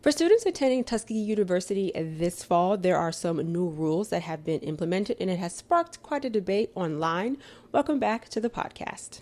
For students attending Tuskegee University this fall, there are some new rules that have been implemented, and it has sparked quite a debate online. Welcome back to the podcast.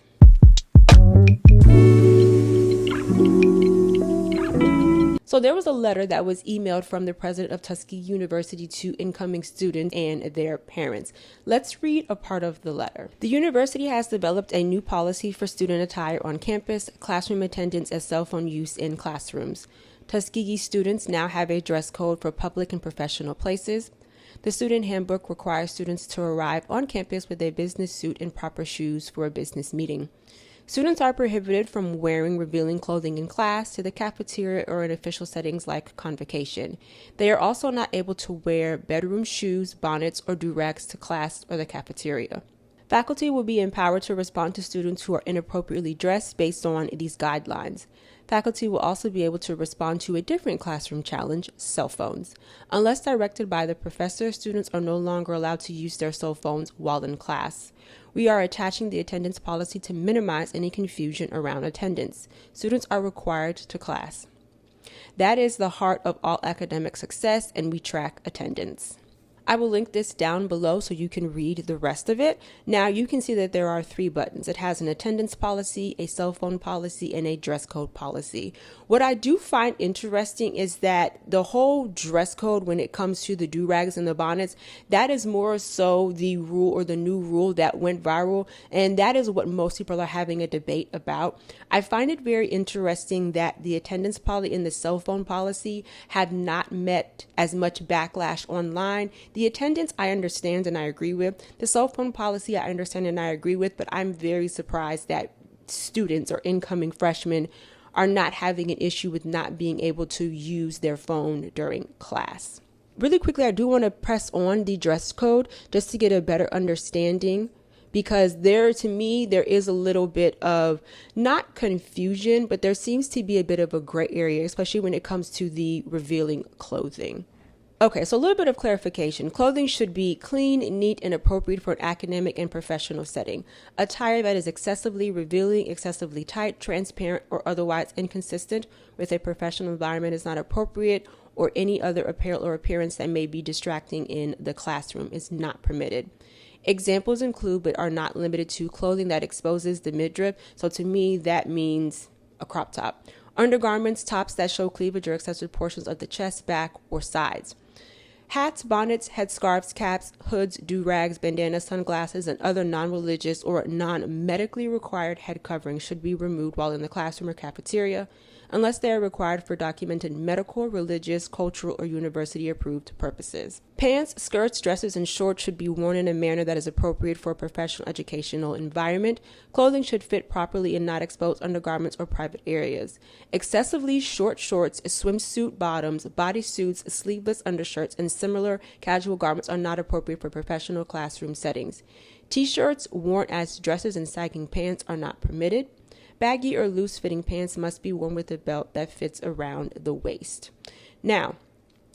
So there was a letter that was emailed from the president of Tuskegee University to incoming students and their parents. Let's read a part of the letter. The university has developed a new policy for student attire on campus, classroom attendance, and cell phone use in classrooms. Tuskegee students now have a dress code for public and professional places. The student handbook requires students to arrive on campus with a business suit and proper shoes for a business meeting. Students are prohibited from wearing revealing clothing in class, to the cafeteria, or in official settings like convocation. They are also not able to wear bedroom shoes, bonnets, or durags to class or the cafeteria. Faculty will be empowered to respond to students who are inappropriately dressed based on these guidelines. Faculty will also be able to respond to a different classroom challenge, cell phones. Unless directed by the professor, students are no longer allowed to use their cell phones while in class. We are attaching the attendance policy to minimize any confusion around attendance. Students are required to class. That is the heart of all academic success, and we track attendance. I will link this down below so you can read the rest of it. Now you can see that there are 3 buttons. It has an attendance policy, a cell phone policy, and a dress code policy. What I do find interesting is that the whole dress code, when it comes to the durags and the bonnets, that is more so the rule or the new rule that went viral, and that is what most people are having a debate about. I find it very interesting that the attendance policy and the cell phone policy have not met as much backlash online. The attendance I understand and I agree with. The cell phone policy I understand and I agree with, but I'm very surprised that students or incoming freshmen are not having an issue with not being able to use their phone during class. Really quickly, I do want to press on the dress code just to get a better understanding, because to me, there is a little bit of not confusion, but there seems to be a bit of a gray area, especially when it comes to the revealing clothing. Okay, so a little bit of clarification. Clothing should be clean, neat, and appropriate for an academic and professional setting. Attire that is excessively revealing, excessively tight, transparent, or otherwise inconsistent with a professional environment is not appropriate, or any other apparel or appearance that may be distracting in the classroom is not permitted. Examples include, but are not limited to, clothing that exposes the midriff. So to me, that means a crop top. Undergarments, tops that show cleavage or accessory portions of the chest, back, or sides. Hats, bonnets, headscarves, caps, hoods, do-rags, bandanas, sunglasses, and other non-religious or non-medically required head coverings should be removed while in the classroom or cafeteria, unless they are required for documented medical, religious, cultural, or university-approved purposes. Pants, skirts, dresses, and shorts should be worn in a manner that is appropriate for a professional educational environment. Clothing should fit properly and not expose undergarments or private areas. Excessively short shorts, swimsuit bottoms, bodysuits, sleeveless undershirts, and similar casual garments are not appropriate for professional classroom settings. T-shirts worn as dresses and sagging pants are not permitted. Baggy or loose-fitting pants must be worn with a belt that fits around the waist. Now,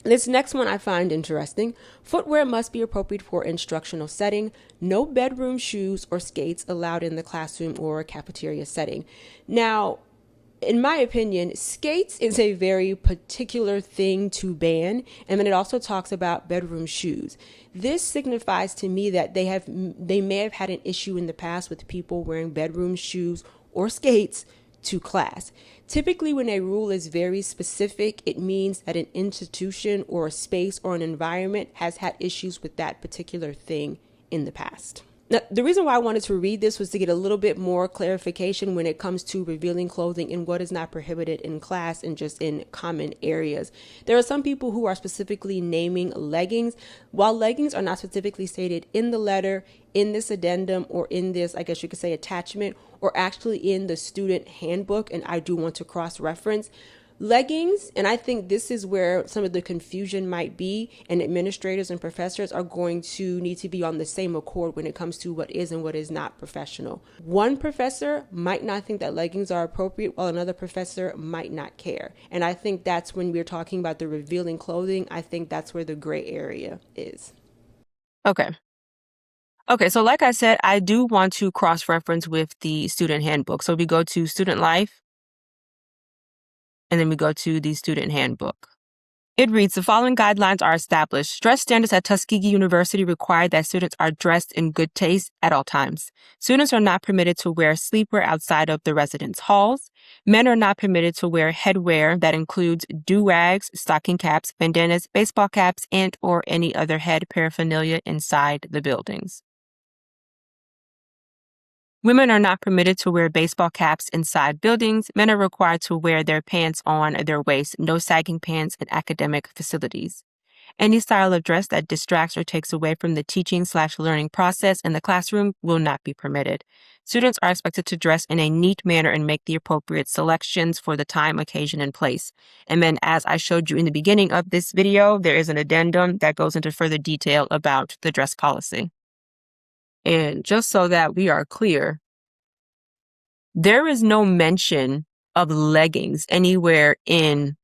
this next one I find interesting. Footwear must be appropriate for instructional setting. No bedroom shoes or skates allowed in the classroom or cafeteria setting. Now, in my opinion, skates is a very particular thing to ban, and then it also talks about bedroom shoes. This signifies to me that they may have had an issue in the past with people wearing bedroom shoes or skates to class. Typically, when a rule is very specific, it means that an institution or a space or an environment has had issues with that particular thing in the past. Now, the reason why I wanted to read this was to get a little bit more clarification when it comes to revealing clothing and what is not prohibited in class and just in common areas. There are some people who are specifically naming leggings. While leggings are not specifically stated in the letter, in this addendum, or in this, I guess you could say, attachment, or actually in the student handbook, and I do want to cross-reference, leggings, and I think this is where some of the confusion might be, and administrators and professors are going to need to be on the same accord when it comes to what is and what is not professional. One professor might not think that leggings are appropriate, while another professor might not care. And I think that's when we're talking about the revealing clothing, I think that's where the gray area is. Okay, so like I said, I do want to cross-reference with the student handbook. So we go to student life, and then we go to the student handbook. It reads, the following guidelines are established. Dress standards at Tuskegee University require that students are dressed in good taste at all times. Students are not permitted to wear sleepwear outside of the residence halls. Men are not permitted to wear headwear that includes durags, stocking caps, bandanas, baseball caps, and or any other head paraphernalia inside the buildings. Women are not permitted to wear baseball caps inside buildings. Men are required to wear their pants on their waist, no sagging pants in academic facilities. Any style of dress that distracts or takes away from the teaching/learning process in the classroom will not be permitted. Students are expected to dress in a neat manner and make the appropriate selections for the time, occasion, and place. And then, as I showed you in the beginning of this video, there is an addendum that goes into further detail about the dress policy. And just so that we are clear, there is no mention of leggings anywhere in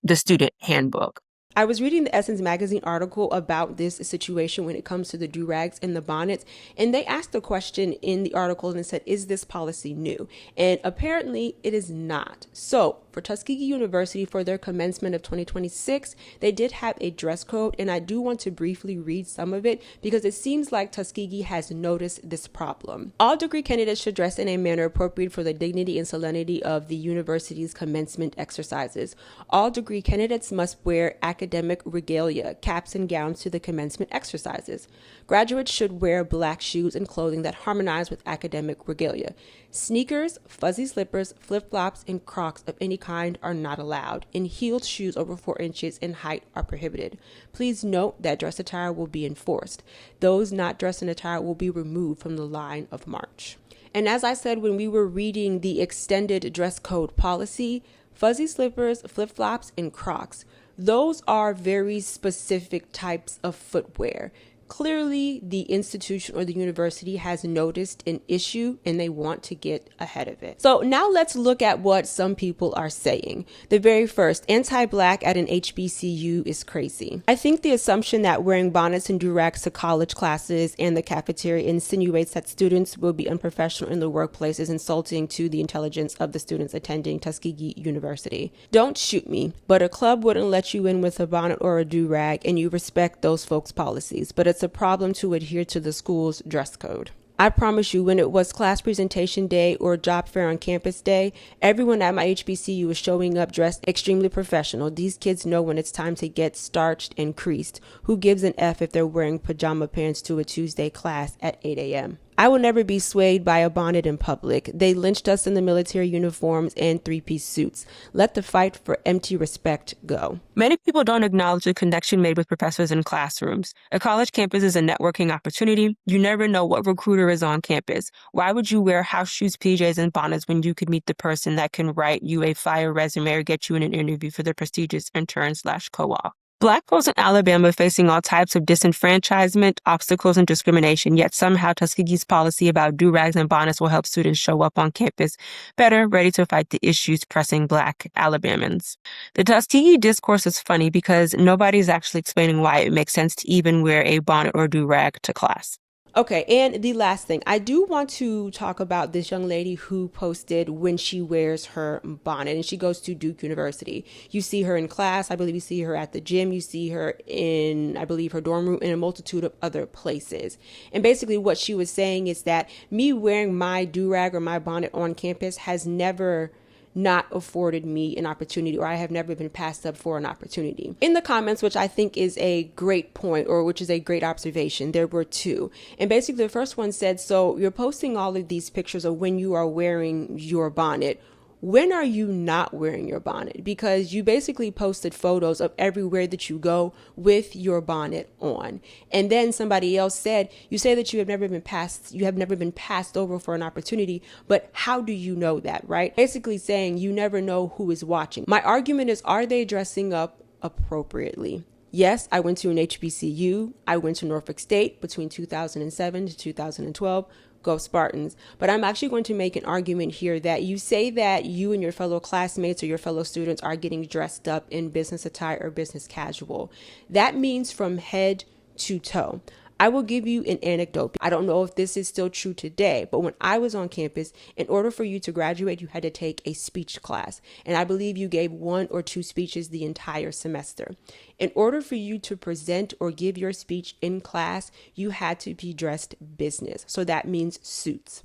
the student handbook. I was reading the Essence magazine article about this situation when it comes to the durags and the bonnets, and they asked a question in the article and said, is this policy new? And apparently it is not. So for Tuskegee University, for their commencement of 2026, they did have a dress code, and I do want to briefly read some of it because it seems like Tuskegee has noticed this problem. All degree candidates should dress in a manner appropriate for the dignity and solemnity of the university's commencement exercises. All degree candidates must wear academic regalia, caps and gowns to the commencement exercises. Graduates should wear black shoes and clothing that harmonize with academic regalia. Sneakers, fuzzy slippers, flip-flops, and Crocs of any kind are not allowed, and heeled shoes over 4 inches in height are prohibited. Please note that dress attire will be enforced. Those not dressed in attire will be removed from the line of march. And as I said when we were reading the extended dress code policy, fuzzy slippers, flip-flops, and Crocs, those are very specific types of footwear. Clearly, the institution or the university has noticed an issue and they want to get ahead of it. So now let's look at what some people are saying. The very first, anti-Black at an HBCU is crazy. I think the assumption that wearing bonnets and durags to college classes and the cafeteria insinuates that students will be unprofessional in the workplace is insulting to the intelligence of the students attending Tuskegee University. Don't shoot me, but a club wouldn't let you in with a bonnet or a durag, and you respect those folks' policies, but it's a problem to adhere to the school's dress code. I promise you, when it was class presentation day or job fair on campus day, everyone at my HBCU was showing up dressed extremely professional. These kids know when it's time to get starched and creased. Who gives an F if they're wearing pajama pants to a Tuesday class at 8 a.m.? I will never be swayed by a bonnet in public. They lynched us in the military uniforms and three-piece suits. Let the fight for empty respect go. Many people don't acknowledge the connection made with professors in classrooms. A college campus is a networking opportunity. You never know what recruiter is on campus. Why would you wear house shoes, PJs, and bonnets when you could meet the person that can write you a fire resume or get you in an interview for the prestigious intern/co-op? Black folks in Alabama facing all types of disenfranchisement, obstacles, and discrimination, yet somehow Tuskegee's policy about durags and bonnets will help students show up on campus better, ready to fight the issues pressing Black Alabamans. The Tuskegee discourse is funny because nobody's actually explaining why it makes sense to even wear a bonnet or durag to class. Okay, and the last thing, I do want to talk about this young lady who posted when she wears her bonnet, and she goes to Duke University. You see her in class, I believe you see her at the gym, you see her in, I believe, her dorm room, and a multitude of other places. And basically what she was saying is that me wearing my durag or my bonnet on campus has never not afforded me an opportunity, or I have never been passed up for an opportunity. In the comments, which I think is a great point, or which is a great observation, there were two. And basically the first one said, so you're posting all of these pictures of when you are wearing your bonnet. When are you not wearing your bonnet? Because you basically posted photos of everywhere that you go with your bonnet on. And then somebody else said, you say that you have never been passed over for an opportunity, but how do you know that, right? Basically saying you never know who is watching. My argument is, are they dressing up appropriately? Yes, I went to an HBCU. I went to Norfolk State between 2007 to 2012. Go Spartans. But I'm actually going to make an argument here that you say that you and your fellow classmates or your fellow students are getting dressed up in business attire or business casual. That means from head to toe. I will give you an anecdote. I don't know if this is still true today, but when I was on campus, in order for you to graduate, you had to take a speech class. And I believe you gave 1 or 2 speeches the entire semester. In order for you to present or give your speech in class, you had to be dressed business. So that means suits.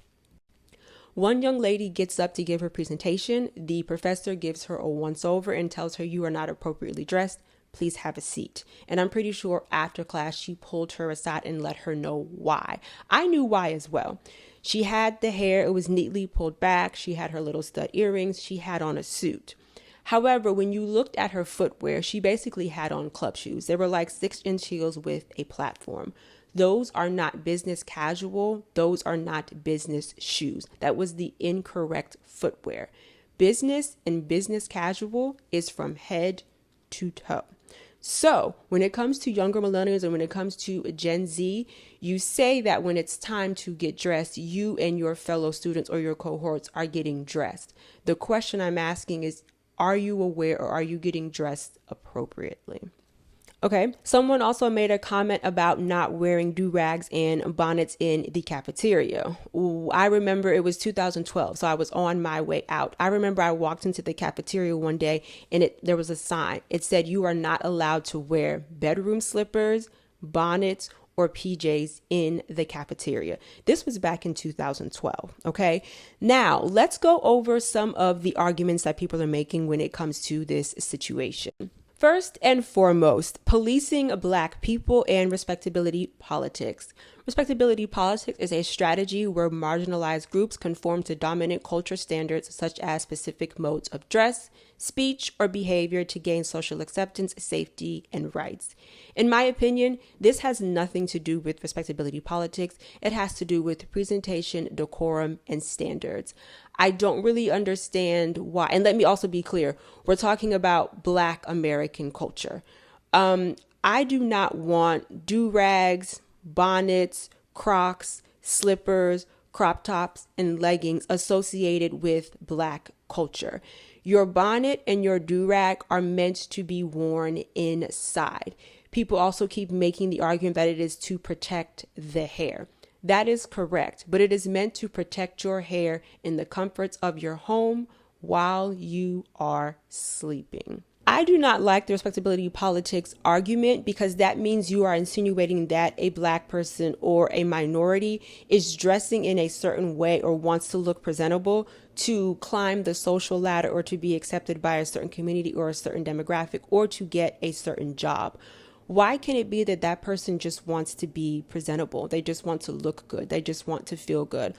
One young lady gets up to give her presentation. The professor gives her a once-over and tells her, "You are not appropriately dressed. Please have a seat." And I'm pretty sure after class, she pulled her aside and let her know why. I knew why as well. She had the hair, it was neatly pulled back. She had her little stud earrings. She had on a suit. However, when you looked at her footwear, she basically had on club shoes. They were like 6-inch heels with a platform. Those are not business casual. Those are not business shoes. That was the incorrect footwear. Business and business casual is from head to toe. So when it comes to younger millennials and when it comes to Gen Z, you say that when it's time to get dressed, you and your fellow students or your cohorts are getting dressed. The question I'm asking is, are you aware or are you getting dressed appropriately? Okay. Someone also made a comment about not wearing durags and bonnets in the cafeteria. I remember it was 2012, so I was on my way out. I remember I walked into the cafeteria one day and there was a sign. It said, "You are not allowed to wear bedroom slippers, bonnets, or PJs in the cafeteria." This was back in 2012. Okay. Now let's go over some of the arguments that people are making when it comes to this situation. First and foremost, policing Black people and respectability politics. Respectability politics is a strategy where marginalized groups conform to dominant culture standards such as specific modes of dress, speech, or behavior to gain social acceptance, safety, and rights. In my opinion, this has nothing to do with respectability politics. It has to do with presentation, decorum, and standards. I don't really understand why. And let me also be clear, we're talking about Black American culture. I do not want do-rags, bonnets, Crocs, slippers, crop tops, and leggings associated with Black culture. Your bonnet and your do-rag are meant to be worn inside. People also keep making the argument that it is to protect the hair. That is correct, but it is meant to protect your hair in the comforts of your home while you are sleeping. I do not like the respectability politics argument because that means you are insinuating that a Black person or a minority is dressing in a certain way or wants to look presentable to climb the social ladder or to be accepted by a certain community or a certain demographic or to get a certain job. Why can it be that that person just wants to be presentable? They just want to look good. They just want to feel good.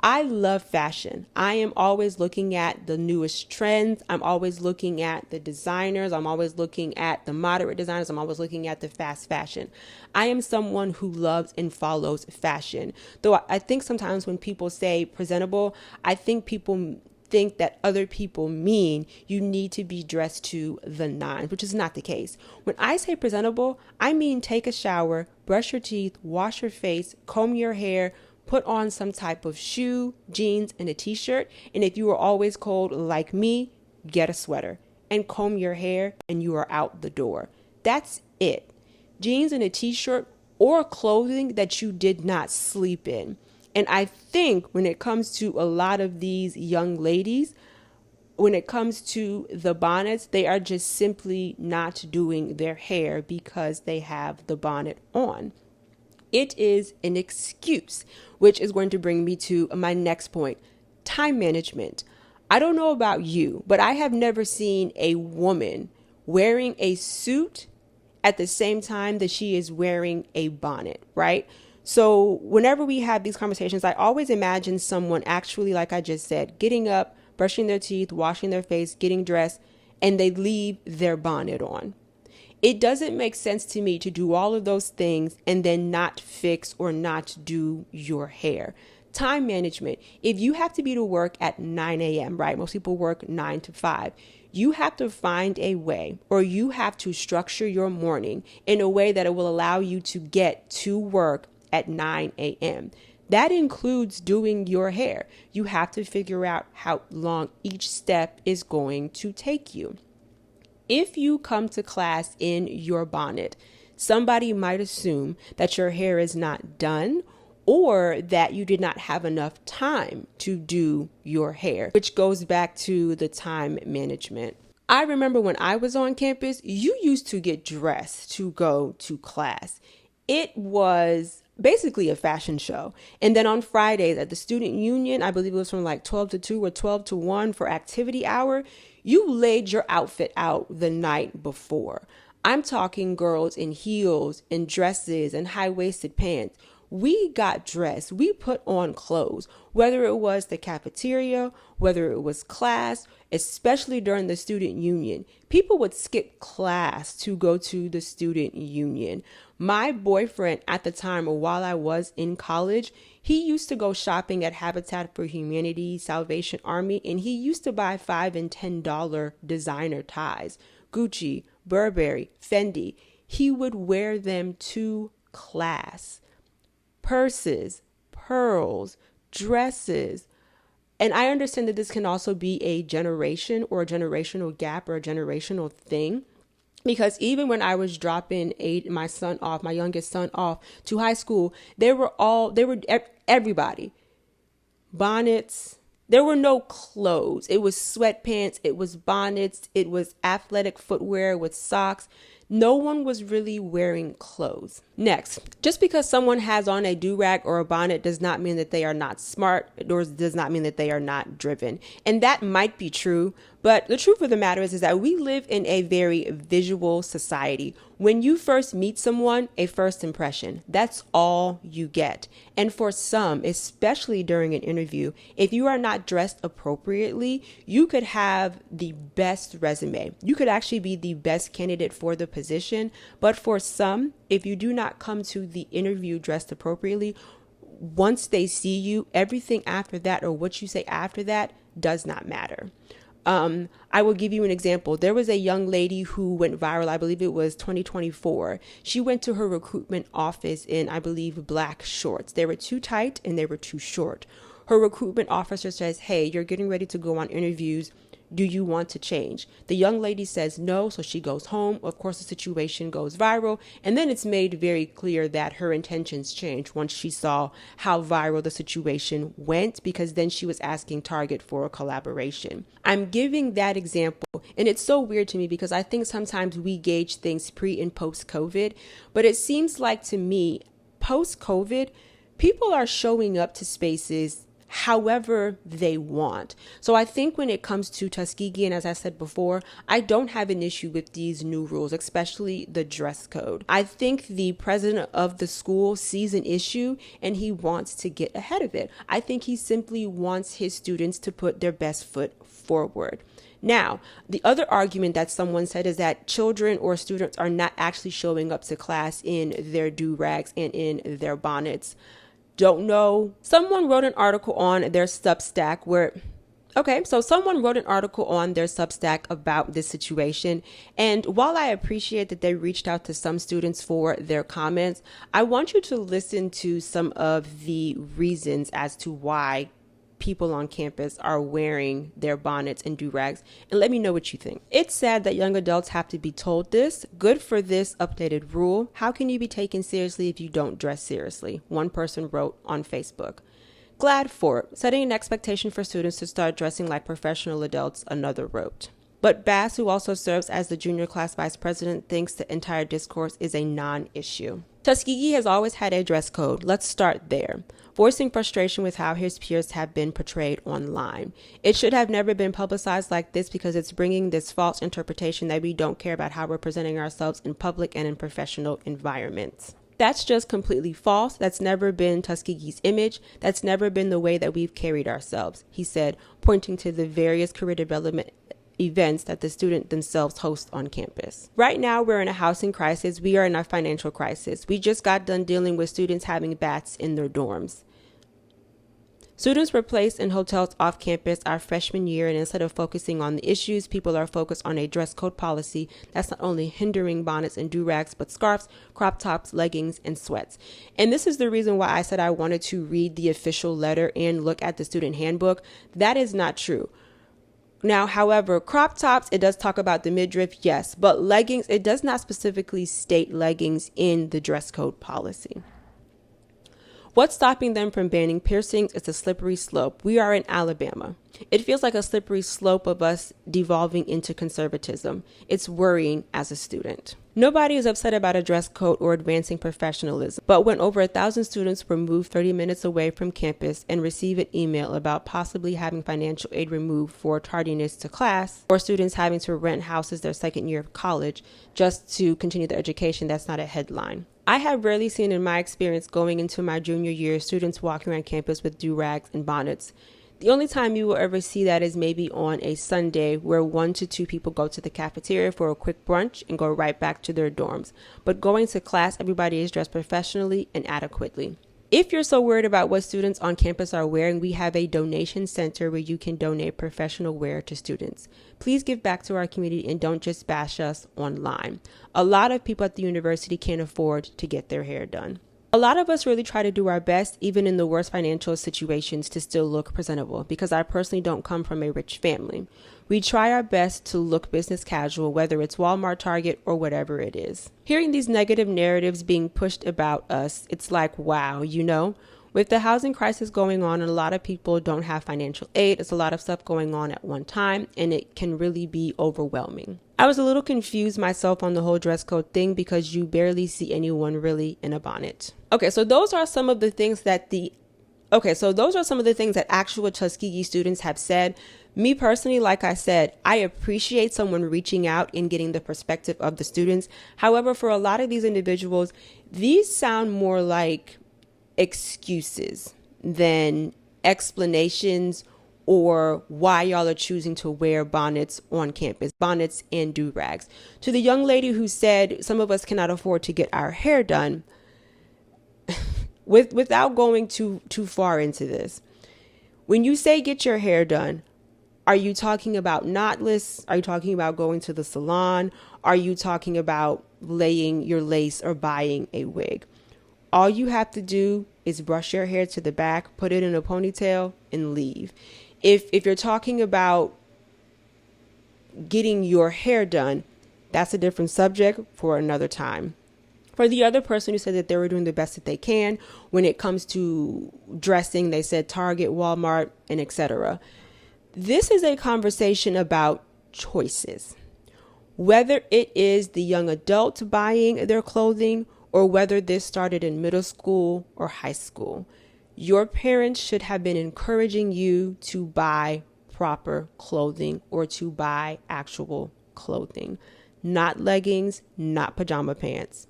I love fashion. I am always looking at the newest trends. I'm always looking at the designers. I'm always looking at the moderate designers. I'm always looking at the fast fashion. I am someone who loves and follows fashion. Though I think sometimes when people say presentable, I think people think that other people mean you need to be dressed to the nines, which is not the case. When I say presentable, I mean take a shower, brush your teeth, wash your face, comb your hair, put on some type of shoe, jeans, and a t-shirt. And if you are always cold like me, get a sweater and comb your hair and you are out the door. That's it. Jeans and a t-shirt or clothing that you did not sleep in. And I think when it comes to a lot of these young ladies, when it comes to the bonnets, they are just simply not doing their hair because they have the bonnet on. It is an excuse, which is going to bring me to my next point, time management. I don't know about you, but I have never seen a woman wearing a suit at the same time that she is wearing a bonnet, right? So whenever we have these conversations, I always imagine someone actually, like I just said, getting up, brushing their teeth, washing their face, getting dressed, and they leave their bonnet on. It doesn't make sense to me to do all of those things and then not fix or not do your hair. Time management. If you have to be to work at 9 a.m., right? Most people work 9 to 5. You have to find a way, or you have to structure your morning in a way that it will allow you to get to work at 9 a.m. That includes doing your hair. You have to figure out how long each step is going to take you. If you come to class in your bonnet, Somebody might assume that your hair is not done or that you did not have enough time to do your hair, which goes back to the time management. I remember when I was on campus, you used to get dressed to go to class. It was basically a fashion show. And then on Fridays at the student union, I believe it was from like 12 to 2 or 12 to 1 for activity hour, you laid your outfit out the night before. I'm talking girls in heels and dresses and high-waisted pants. We got dressed. We put on clothes, whether it was the cafeteria, whether it was class, especially during the student union. People would skip class to go to the student union. My boyfriend at the time, while I was in college, he used to go shopping at Habitat for Humanity, Salvation Army, and he used to buy $5 and $10 designer ties, Gucci, Burberry, Fendi. He would wear them to class. Purses, pearls, dresses. And I understand that this can also be a generation or a generational gap or a generational thing. Because even when I was dropping my youngest son off to high school, everybody, bonnets. There were no clothes. It was sweatpants. It was bonnets. It was athletic footwear with socks. No one was really wearing clothes. Next, just because someone has on a durag or a bonnet does not mean that they are not smart, or does not mean that they are not driven. And that might be true, but the truth of the matter is that we live in a very visual society. When you first meet someone, a first impression, that's all you get. And for some, especially during an interview, if you are not dressed appropriately, you could have the best resume. You could actually be the best candidate for the position. But for some, if you do not come to the interview dressed appropriately, once they see you, everything after that or what you say after that does not matter. I will give you an example. There was a young lady who went viral. I believe it was 2024. She went to her recruitment office in, I believe, black shorts. They were too tight and they were too short. Her recruitment officer says, "Hey, you're getting ready to go on interviews. Do you want to change?" The young lady says no, so she goes home. Of course, the situation goes viral, and then it's made very clear that her intentions changed once she saw how viral the situation went, because then she was asking Target for a collaboration. I'm giving that example, and it's so weird to me because I think sometimes we gauge things pre and post-COVID, but it seems like to me, post-COVID, people are showing up to spaces however they want. So I think when it comes to Tuskegee, and as I said before, I don't have an issue with these new rules, especially the dress code. I think the president of the school sees an issue and he wants to get ahead of it. I think he simply wants his students to put their best foot forward. Now, the other argument that someone said is that children or students are not actually showing up to class in their do-rags and in their bonnets. Don't know. Someone wrote an article on their Substack about this situation. And while I appreciate that they reached out to some students for their comments, I want you to listen to some of the reasons as to why people on campus are wearing their bonnets and do-rags, and let me know what you think. It's sad that young adults have to be told this. Good for this updated rule. How can you be taken seriously if you don't dress seriously? One person wrote on Facebook. Glad for it. Setting an expectation for students to start dressing like professional adults, another wrote. But Bass, who also serves as the junior class vice president, thinks the entire discourse is a non-issue. Tuskegee has always had a dress code. Let's start there. Voicing frustration with how his peers have been portrayed online. It should have never been publicized like this because it's bringing this false interpretation that we don't care about how we're presenting ourselves in public and in professional environments. That's just completely false. That's never been Tuskegee's image. That's never been the way that we've carried ourselves, he said, pointing to the various career development events that the student themselves host on campus. Right now, we're in a housing crisis. We are in a financial crisis. We just got done dealing with students having bats in their dorms. Students were placed in hotels off campus our freshman year, and instead of focusing on the issues, people are focused on a dress code policy that's not only hindering bonnets and do-rags, but scarves, crop tops, leggings, and sweats. And this is the reason why I said I wanted to read the official letter and look at the student handbook. That is not true. Now, however, crop tops, it does talk about the midriff, yes, but leggings, it does not specifically state leggings in the dress code policy. What's stopping them from banning piercings? It's a slippery slope. We are in Alabama. It feels like a slippery slope of us devolving into conservatism. It's worrying as a student. Nobody is upset about a dress code or advancing professionalism, but when over 1,000 students were moved 30 minutes away from campus and receive an email about possibly having financial aid removed for tardiness to class, or students having to rent houses their second year of college just to continue their education, that's not a headline. I have rarely seen in my experience going into my junior year students walking around campus with durags and bonnets. The only time you will ever see that is maybe on a Sunday where 1 to 2 people go to the cafeteria for a quick brunch and go right back to their dorms. But going to class, everybody is dressed professionally and adequately. If you're so worried about what students on campus are wearing, we have a donation center where you can donate professional wear to students. Please give back to our community and don't just bash us online. A lot of people at the university can't afford to get their hair done. A lot of us really try to do our best, even in the worst financial situations, to still look presentable, because I personally don't come from a rich family. We try our best to look business casual, whether it's Walmart, Target, or whatever it is. Hearing these negative narratives being pushed about us, it's like, wow, with the housing crisis going on and a lot of people don't have financial aid, it's a lot of stuff going on at one time, and it can really be overwhelming. I was a little confused myself on the whole dress code thing because you barely see anyone really in a bonnet. Okay, so those are some of the things that actual Tuskegee students have said. Me personally, like I said, I appreciate someone reaching out and getting the perspective of the students. However, for a lot of these individuals, these sound more like excuses than explanations or why y'all are choosing to wear bonnets on campus, bonnets and durags. To the young lady who said some of us cannot afford to get our hair done, without going too far into this, when you say get your hair done, are you talking about knotless? Are you talking about going to the salon? Are you talking about laying your lace or buying a wig? All you have to do is brush your hair to the back, put it in a ponytail, and leave. If you're talking about getting your hair done, that's a different subject for another time. For the other person who said that they were doing the best that they can when it comes to dressing, they said Target, Walmart, and etc. This is a conversation about choices. Whether it is the young adult buying their clothing or whether this started in middle school or high school, your parents should have been encouraging you to buy proper clothing or to buy actual clothing, not leggings, not pajama pants.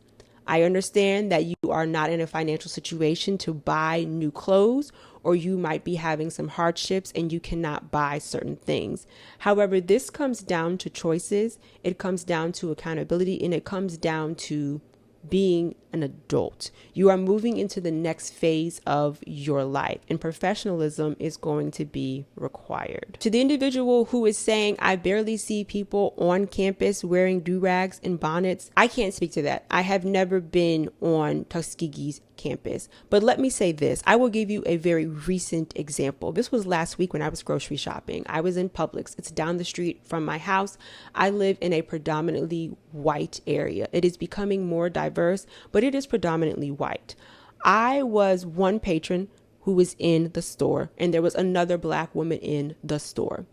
I understand that you are not in a financial situation to buy new clothes, or you might be having some hardships and you cannot buy certain things. However, this comes down to choices, it comes down to accountability, and it comes down to being an adult. You are moving into the next phase of your life, and professionalism is going to be required. To the individual who is saying, I barely see people on campus wearing durags and bonnets, I can't speak to that. I have never been on Tuskegee's campus. But let me say this, I will give you a very recent example. This was last week when I was grocery shopping. I was in Publix. It's down the street from my house. I live in a predominantly white area. It is becoming more diverse, but it is predominantly white. I was one patron who was in the store, and there was another Black woman in the store.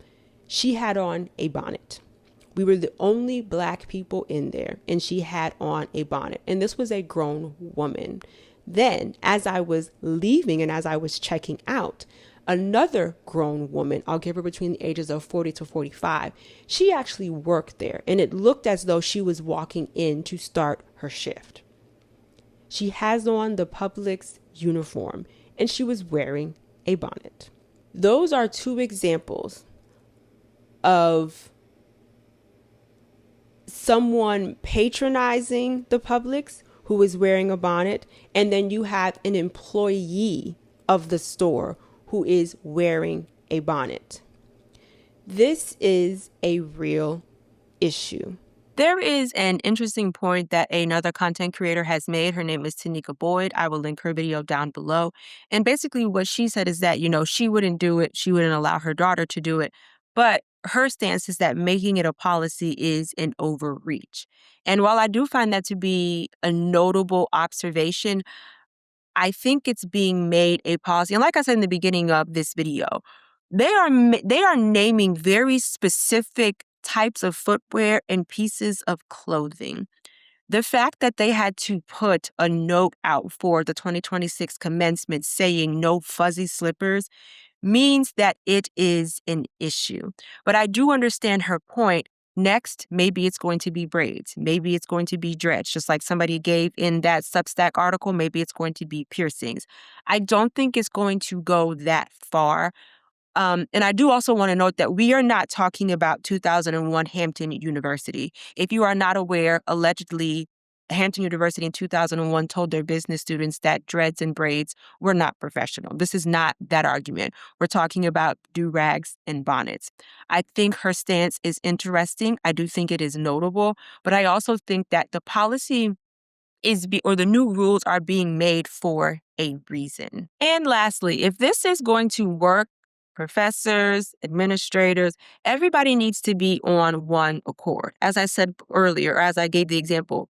She had on a bonnet. We were the only Black people in there, and she had on a bonnet. And this was a grown woman. Then, as I was leaving and as I was checking out, another grown woman, I'll give her between the ages of 40 to 45, she actually worked there, and it looked as though she was walking in to start her shift. She has on the Publix uniform, and she was wearing a bonnet. Those are two examples of someone patronizing the Publix who is wearing a bonnet, and then you have an employee of the store who is wearing a bonnet. This is a real issue. There is an interesting point that another content creator has made. Her name is Tanika Boyd. I will link her video down below. And basically what she said is that, she wouldn't do it. She wouldn't allow her daughter to do it. But her stance is that making it a policy is an overreach. And while I do find that to be a notable observation, I think it's being made a policy. And like I said in the beginning of this video, they are naming very specific types of footwear and pieces of clothing. The fact that they had to put a note out for the 2026 commencement saying no fuzzy slippers means that it is an issue. But I do understand her point. Next, maybe it's going to be braids. Maybe it's going to be dreads, just like somebody gave in that Substack article. Maybe it's going to be piercings. I don't think it's going to go that far. And I do also want to note that we are not talking about 2001 Hampton University. If you are not aware, allegedly, Hampton University in 2001 told their business students that dreads and braids were not professional. This is not that argument. We're talking about durags and bonnets. I think her stance is interesting. I do think it is notable, but I also think that the policy or the new rules are being made for a reason. And lastly, if this is going to work, professors, administrators, everybody needs to be on one accord. As I said earlier, as I gave the example,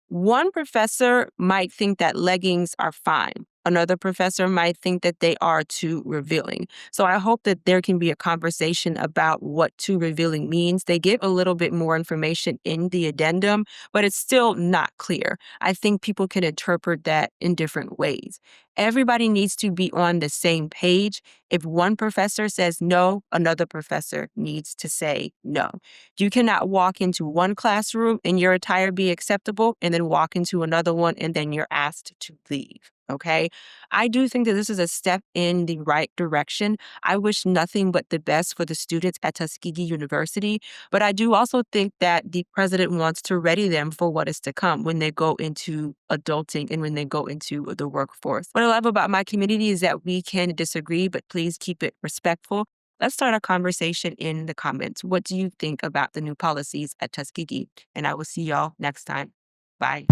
one professor might think that leggings are fine. Another professor might think that they are too revealing. So I hope that there can be a conversation about what too revealing means. They give a little bit more information in the addendum, but it's still not clear. I think people can interpret that in different ways. Everybody needs to be on the same page. If one professor says no, another professor needs to say no. You cannot walk into one classroom and your attire be acceptable and then walk into another one and then you're asked to leave. Okay. I do think that this is a step in the right direction. I wish nothing but the best for the students at Tuskegee University, but I do also think that the president wants to ready them for what is to come when they go into adulting and when they go into the workforce. What I love about my community is that we can disagree, but please keep it respectful. Let's start a conversation in the comments. What do you think about the new policies at Tuskegee? And I will see y'all next time. Bye.